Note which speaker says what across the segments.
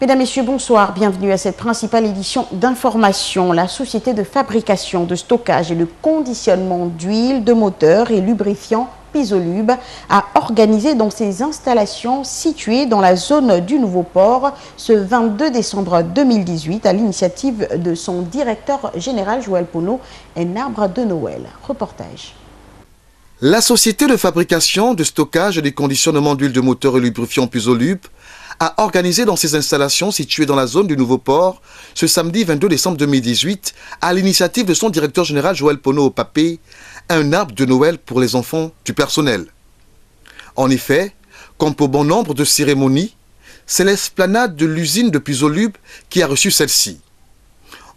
Speaker 1: Mesdames, Messieurs, bonsoir. Bienvenue à cette principale édition d'information. La société de fabrication, de stockage et de conditionnement d'huile, de moteur et lubrifiant Pisolube a organisé dans ses installations situées dans la zone du Nouveau Port ce 22 décembre 2018 à l'initiative de son directeur général Joël Pono un arbre de Noël. Reportage.
Speaker 2: La société de fabrication, de stockage et de conditionnement d'huile de moteur et lubrifiant Pisolube a organisé dans ses installations situées dans la zone du Nouveau Port ce samedi 22 décembre 2018 à l'initiative de son directeur général Joël Pono Papé un arbre de Noël pour les enfants du personnel. En effet, comme pour bon nombre de cérémonies, c'est l'esplanade de l'usine de Pisolube qui a reçu celle-ci.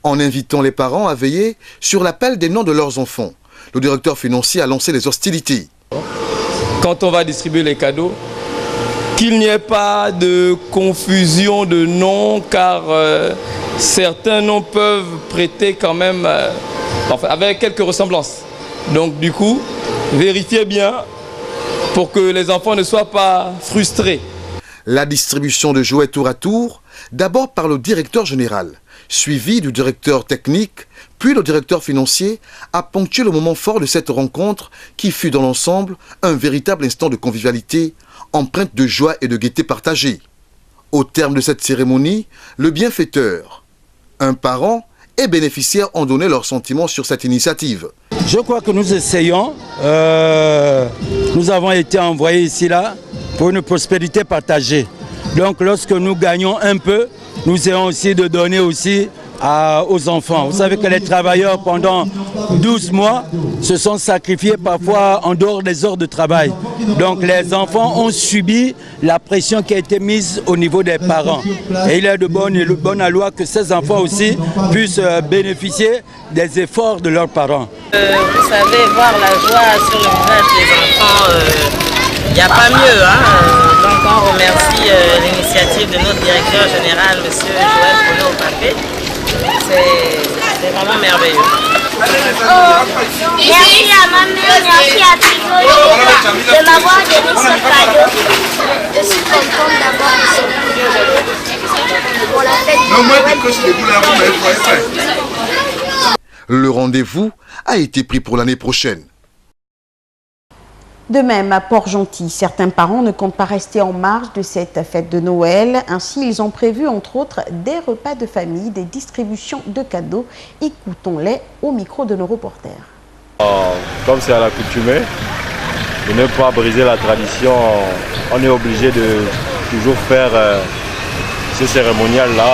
Speaker 2: En invitant les parents à veiller sur l'appel des noms de leurs enfants, le directeur financier a lancé les hostilités.
Speaker 3: Quand on va distribuer les cadeaux, qu'il n'y ait pas de confusion de noms, car certains noms peuvent prêter quand même avec quelques ressemblances. Donc du coup, vérifiez bien pour que les enfants ne soient pas frustrés.
Speaker 2: La distribution de jouets tour à tour, d'abord par le directeur général, suivi du directeur technique, puis le directeur financier, a ponctué le moment fort de cette rencontre qui fut dans l'ensemble un véritable instant de convivialité, empreinte de joie et de gaieté partagée. Au terme de cette cérémonie, le bienfaiteur, un parent et bénéficiaires ont donné leurs sentiments sur cette initiative.
Speaker 4: Je crois que nous essayons, nous avons été envoyés ici là pour une prospérité partagée. Donc lorsque nous gagnons un peu, nous essayons aussi de donner aussi aux enfants. Vous savez que les travailleurs pendant 12 mois se sont sacrifiés parfois en dehors des heures de travail. Donc les enfants ont subi la pression qui a été mise au niveau des parents. Et il est de bonne loi que ces enfants aussi puissent bénéficier des efforts de leurs parents.
Speaker 5: Vous savez, voir la joie sur le visage des enfants, il n'y a pas mieux. Donc on remercie l'initiative de notre directeur général, M. Joël Pono Papé. C'est vraiment merveilleux.
Speaker 6: Merci à ma mère, merci à Pisolube de m'avoir donné ce cadeau. Je suis contente d'avoir ce cadeau pour la fête de Noël.
Speaker 2: Le rendez-vous a été pris pour l'année prochaine.
Speaker 1: De même, à Port-Gentil, certains parents ne comptent pas rester en marge de cette fête de Noël. Ainsi, ils ont prévu, entre autres, des repas de famille, des distributions de cadeaux. Écoutons-les au micro de nos reporters.
Speaker 7: Comme c'est à l'accoutumée, de ne pas briser la tradition, on est obligé de toujours faire ce cérémonial-là,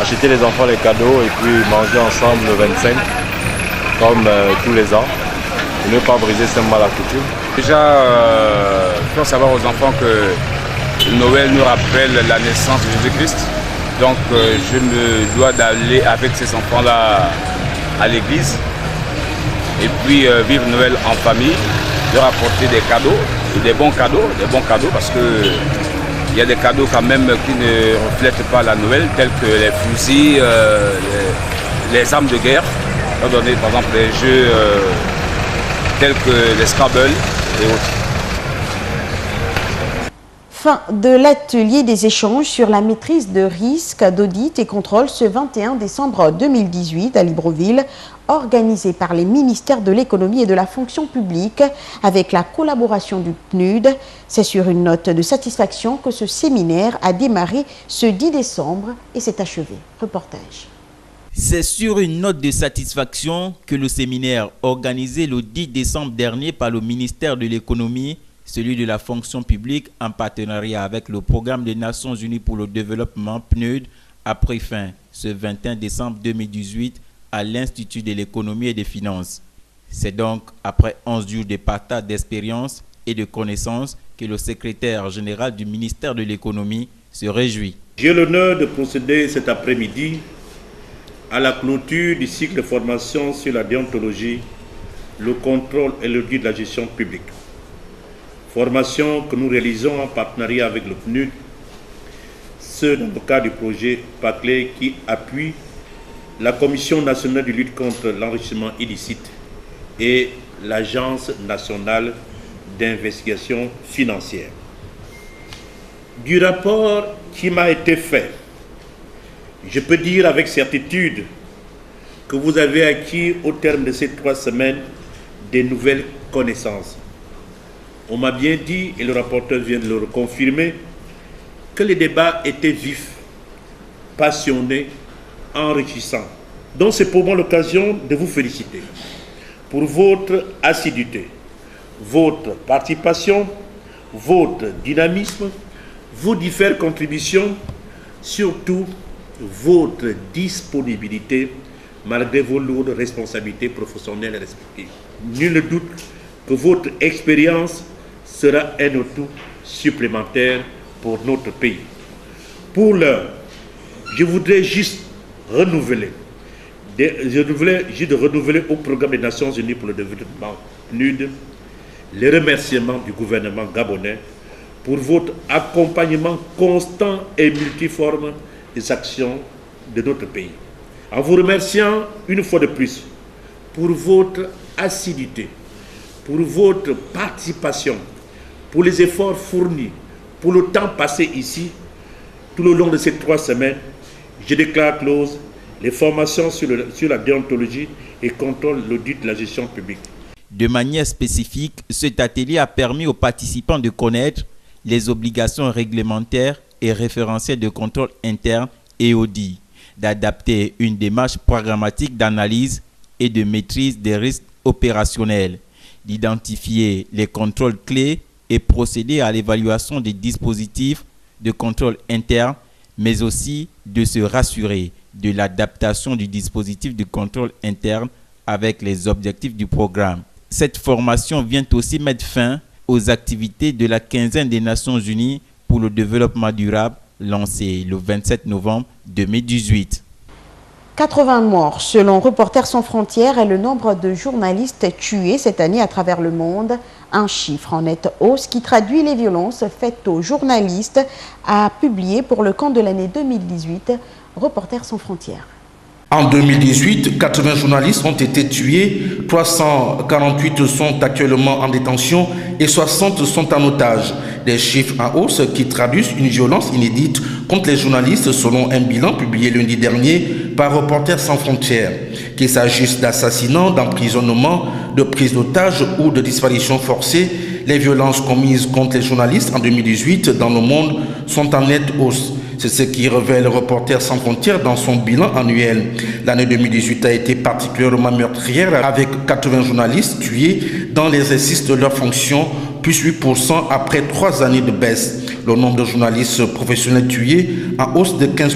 Speaker 7: acheter les enfants les cadeaux et puis manger ensemble le 25, comme tous les ans. Ne pas briser ce mal à coutume.
Speaker 8: Déjà, il faut savoir aux enfants que Noël nous rappelle la naissance de Jésus-Christ. Donc, je me dois d'aller avec ces enfants-là à l'église et puis vivre Noël en famille, de rapporter des cadeaux, des bons cadeaux parce que il y a des cadeaux quand même qui ne reflètent pas la Noël, tels que les fusils, les armes de guerre. On va donner par exemple des jeux tels que les Scrabble et autres.
Speaker 1: Fin de l'atelier des échanges sur la maîtrise de risque, d'audit et contrôle ce 21 décembre 2018 à Libreville, organisé par les ministères de l'économie et de la fonction publique avec la collaboration du PNUD. C'est sur une note de satisfaction que ce séminaire a démarré ce 10 décembre et s'est achevé. Reportage.
Speaker 9: C'est sur une note de satisfaction que le séminaire organisé le 10 décembre dernier par le ministère de l'économie, celui de la fonction publique en partenariat avec le programme des Nations Unies pour le développement PNUD a pris fin ce 21 décembre 2018 à l'Institut de l'économie et des finances. C'est donc après 11 jours de partage d'expérience et de connaissances que le secrétaire général du ministère de l'économie se réjouit.
Speaker 10: J'ai l'honneur de procéder cet après-midi à la clôture du cycle de formation sur la déontologie, le contrôle et l'audit de la gestion publique. Formation que nous réalisons en partenariat avec le PNUD, ce dans le cadre du projet PACLE qui appuie la Commission nationale de lutte contre l'enrichissement illicite et l'Agence nationale d'investigation financière. Du rapport qui m'a été fait, je peux dire avec certitude que vous avez acquis au terme de ces 3 semaines des nouvelles connaissances. On m'a bien dit, et le rapporteur vient de le confirmer, que les débats étaient vifs, passionnés, enrichissants. Donc c'est pour moi l'occasion de vous féliciter pour votre assiduité, votre participation, votre dynamisme, vos diverses contributions, surtout votre disponibilité malgré vos lourdes responsabilités professionnelles et respectives. Nul ne doute que votre expérience sera un atout supplémentaire pour notre pays. Pour l'heure, je voudrais juste renouveler au programme des Nations Unies pour le développement PNUD les remerciements du gouvernement gabonais pour votre accompagnement constant et multiforme des actions de notre pays. En vous remerciant une fois de plus pour votre assiduité, pour votre participation, pour les efforts fournis, pour le temps passé ici, tout au long de ces 3 semaines, je déclare close les formations sur la déontologie et contrôle l'audit de la gestion publique.
Speaker 9: De manière spécifique, cet atelier a permis aux participants de connaître les obligations réglementaires et référentielles de contrôle interne et audit, d'adapter une démarche programmatique d'analyse et de maîtrise des risques opérationnels, d'identifier les contrôles clés et procéder à l'évaluation des dispositifs de contrôle interne, mais aussi de se rassurer de l'adaptation du dispositif de contrôle interne avec les objectifs du programme. Cette formation vient aussi mettre fin aux activités de la quinzaine des Nations Unies pour le développement durable lancée le 27 novembre 2018.
Speaker 1: 80 morts, selon Reporters sans frontières, est le nombre de journalistes tués cette année à travers le monde. Un chiffre en nette hausse qui traduit les violences faites aux journalistes, a publié pour le camp de l'année 2018 Reporters sans frontières.
Speaker 11: En 2018, 80 journalistes ont été tués, 348 sont actuellement en détention et 60 sont en otage. Des chiffres en hausse qui traduisent une violence inédite contre les journalistes selon un bilan publié lundi dernier par Reporters sans frontières. Qu'il s'agisse d'assassinats, d'emprisonnements, de prise d'otages ou de disparitions forcées, les violences commises contre les journalistes en 2018 dans le monde sont en nette hausse. C'est ce qui révèle Reporters sans frontières dans son bilan annuel. L'année 2018 a été particulièrement meurtrière avec 80 journalistes tués dans l'exercice de leurs fonctions, plus 8% après 3 années de baisse. Le nombre de journalistes professionnels tués en hausse de 15%.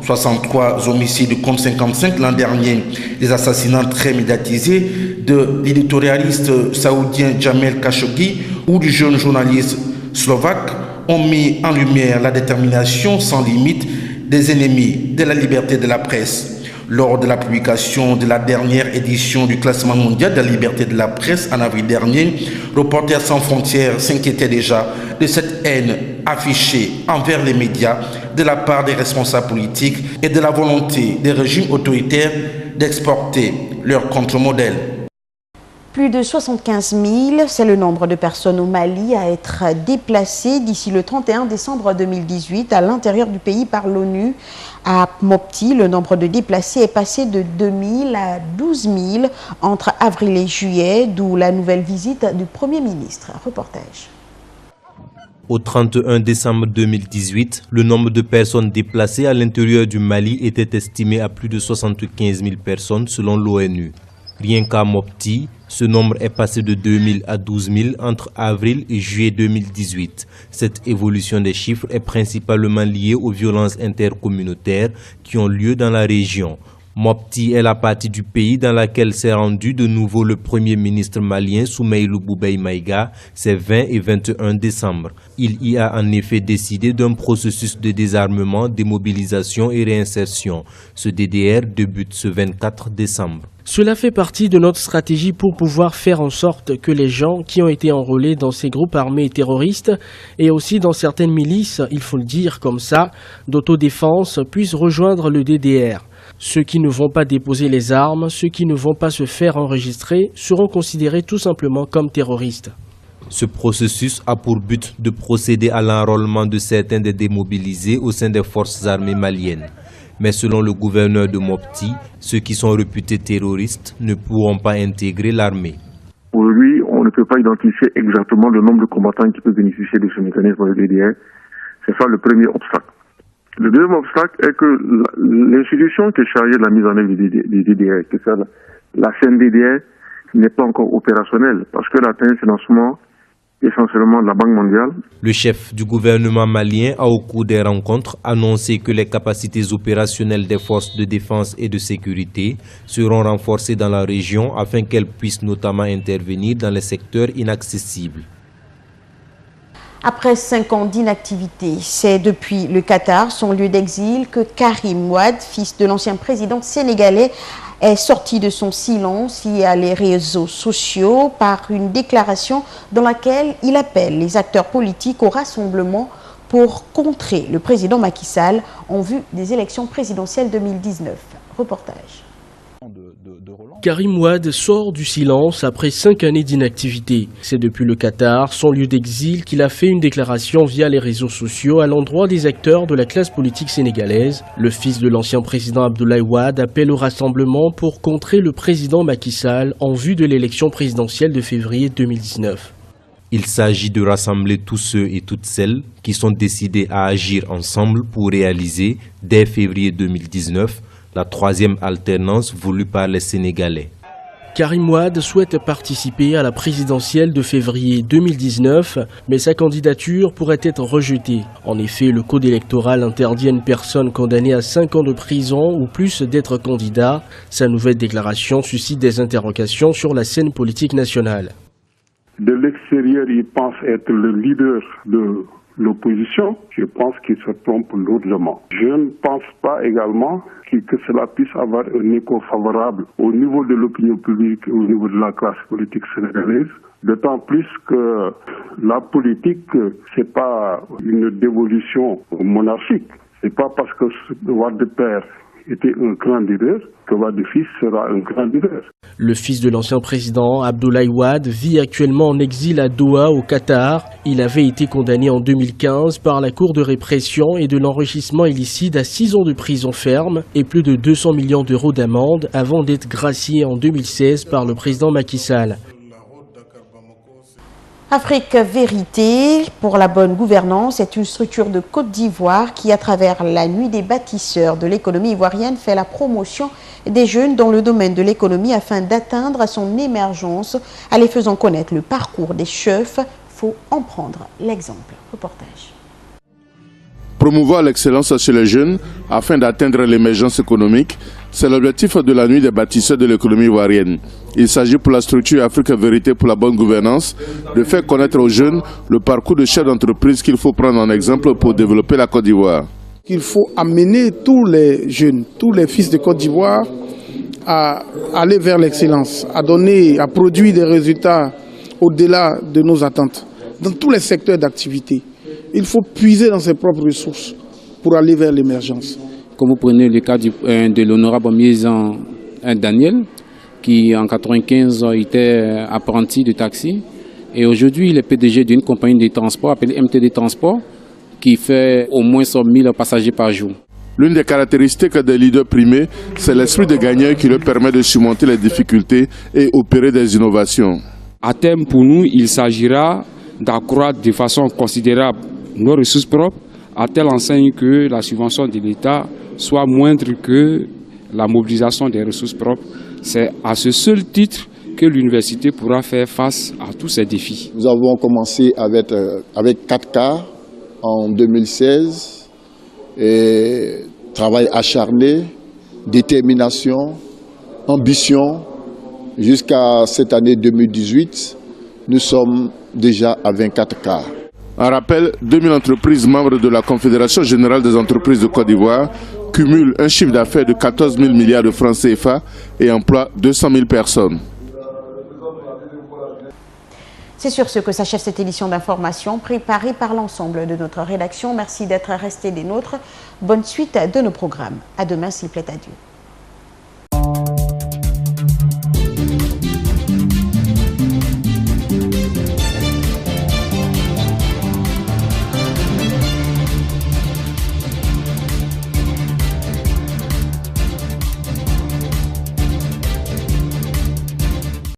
Speaker 11: 63 homicides contre 55 l'an dernier. Les assassinats très médiatisés de l'éditorialiste saoudien Jamel Khashoggi ou du jeune journaliste slovaque ont mis en lumière la détermination sans limite des ennemis de la liberté de la presse. Lors de la publication de la dernière édition du classement mondial de la liberté de la presse en avril dernier, Reporters sans frontières s'inquiétait déjà de cette haine affichée envers les médias de la part des responsables politiques et de la volonté des régimes autoritaires d'exporter leur contre-modèle.
Speaker 1: Plus de 75 000, c'est le nombre de personnes au Mali à être déplacées d'ici le 31 décembre 2018 à l'intérieur du pays par l'ONU. À Mopti, le nombre de déplacés est passé de 2 000 à 12 000 entre avril et juillet, d'où la nouvelle visite du Premier ministre. Reportage.
Speaker 12: Au 31 décembre 2018, le nombre de personnes déplacées à l'intérieur du Mali était estimé à plus de 75 000 personnes selon l'ONU. Rien qu'à Mopti, ce nombre est passé de 2 000 à 12 000 entre avril et juillet 2018. Cette évolution des chiffres est principalement liée aux violences intercommunautaires qui ont lieu dans la région. Mopti est la partie du pays dans laquelle s'est rendu de nouveau le Premier ministre malien Soumeïlou Boubèye Maïga ces 20 et 21 décembre. Il y a en effet décidé d'un processus de désarmement, démobilisation et réinsertion. Ce DDR débute ce 24 décembre.
Speaker 13: Cela fait partie de notre stratégie pour pouvoir faire en sorte que les gens qui ont été enrôlés dans ces groupes armés terroristes et aussi dans certaines milices, il faut le dire comme ça, d'autodéfense puissent rejoindre le DDR. Ceux qui ne vont pas déposer les armes, ceux qui ne vont pas se faire enregistrer seront considérés tout simplement comme terroristes.
Speaker 12: Ce processus a pour but de procéder à l'enrôlement de certains des démobilisés au sein des forces armées maliennes. Mais selon le gouverneur de Mopti, ceux qui sont réputés terroristes ne pourront pas intégrer l'armée.
Speaker 14: Aujourd'hui, on ne peut pas identifier exactement le nombre de combattants qui peuvent bénéficier de ce mécanisme de DDR. C'est ça le premier obstacle. Le deuxième obstacle est que l'institution qui est chargée de la mise en œuvre des DDR, que c'est la CNDDR, n'est pas encore opérationnelle parce qu'elle atteint un financement essentiellement de la Banque mondiale.
Speaker 12: Le chef du gouvernement malien a au cours des rencontres annoncé que les capacités opérationnelles des forces de défense et de sécurité seront renforcées dans la région afin qu'elles puissent notamment intervenir dans les secteurs inaccessibles.
Speaker 1: Après 5 ans d'inactivité, c'est depuis le Qatar, son lieu d'exil, que Karim Wade, fils de l'ancien président sénégalais, est sorti de son silence via les réseaux sociaux par une déclaration dans laquelle il appelle les acteurs politiques au rassemblement pour contrer le président Macky Sall en vue des élections présidentielles 2019. Reportage.
Speaker 13: Karim Wade sort du silence après 5 années d'inactivité. C'est depuis le Qatar, son lieu d'exil, qu'il a fait une déclaration via les réseaux sociaux à l'endroit des acteurs de la classe politique sénégalaise. Le fils de l'ancien président Abdoulaye Wade appelle au rassemblement pour contrer le président Macky Sall en vue de l'élection présidentielle de février 2019.
Speaker 12: Il s'agit de rassembler tous ceux et toutes celles qui sont décidés à agir ensemble pour réaliser, dès février 2019, la troisième alternance voulue par les Sénégalais.
Speaker 13: Karim Wade souhaite participer à la présidentielle de février 2019, mais sa candidature pourrait être rejetée. En effet, le code électoral interdit à une personne condamnée à 5 ans de prison ou plus d'être candidat. Sa nouvelle déclaration suscite des interrogations sur la scène politique nationale.
Speaker 15: De l'extérieur, il pense être le leader de l'opposition. Je pense qu'il se trompe lourdement. Je ne pense pas également que cela puisse avoir un écho favorable au niveau de l'opinion publique et au niveau de la classe politique sénégalaise. D'autant plus que la politique, c'est pas une dévolution monarchique. C'est pas parce que Wade père était un grand leader que Wade fils sera un grand leader.
Speaker 13: Le fils de l'ancien président Abdoulaye Wade vit actuellement en exil à Doha au Qatar. Il avait été condamné en 2015 par la Cour de répression et de l'enrichissement illicite à 6 ans de prison ferme et plus de 200 millions d'euros d'amende avant d'être gracié en 2016 par le président Macky Sall.
Speaker 1: Afrique Vérité pour la bonne gouvernance est une structure de Côte d'Ivoire qui, à travers la nuit des bâtisseurs de l'économie ivoirienne, fait la promotion des jeunes dans le domaine de l'économie afin d'atteindre son émergence en les faisant connaître le parcours des chefs. Faut en prendre l'exemple. Reportage.
Speaker 16: Promouvoir l'excellence chez les jeunes afin d'atteindre l'émergence économique, c'est l'objectif de la nuit des bâtisseurs de l'économie ivoirienne. Il s'agit pour la structure Afrique Vérité pour la bonne gouvernance de faire connaître aux jeunes le parcours de chefs d'entreprise qu'il faut prendre en exemple pour développer la Côte d'Ivoire.
Speaker 17: Il faut amener tous les jeunes, tous les fils de Côte d'Ivoire à aller vers l'excellence, à produire des résultats au-delà de nos attentes, dans tous les secteurs d'activité. Il faut puiser dans ses propres ressources pour aller vers l'émergence.
Speaker 18: Comme vous prenez le cas de l'honorable Miezan Daniel, qui en 1995 était apprenti de taxi, et aujourd'hui il est PDG d'une compagnie de transport appelée MTD Transport, qui fait au moins 100 000 passagers par jour.
Speaker 16: L'une des caractéristiques des leaders primés, c'est l'esprit de gagneur qui leur permet de surmonter les difficultés et opérer des innovations.
Speaker 19: À terme, pour nous, il s'agira d'accroître de façon considérable nos ressources propres, à telle enseigne que la subvention de l'État soit moindre que la mobilisation des ressources propres. C'est à ce seul titre que l'université pourra faire face à tous ces défis.
Speaker 20: Nous avons commencé avec 4K en 2016 et travail acharné, détermination, ambition. Jusqu'à cette année 2018, nous sommes déjà à 24K.
Speaker 16: En rappel, 2000 entreprises membres de la Confédération Générale des Entreprises de Côte d'Ivoire cumulent un chiffre d'affaires de 14 000 milliards de francs CFA et emploient 200 000 personnes.
Speaker 1: C'est sur ce que s'achève cette édition d'information préparée par l'ensemble de notre rédaction. Merci d'être resté des nôtres. Bonne suite de nos programmes. À demain s'il plaît à Dieu.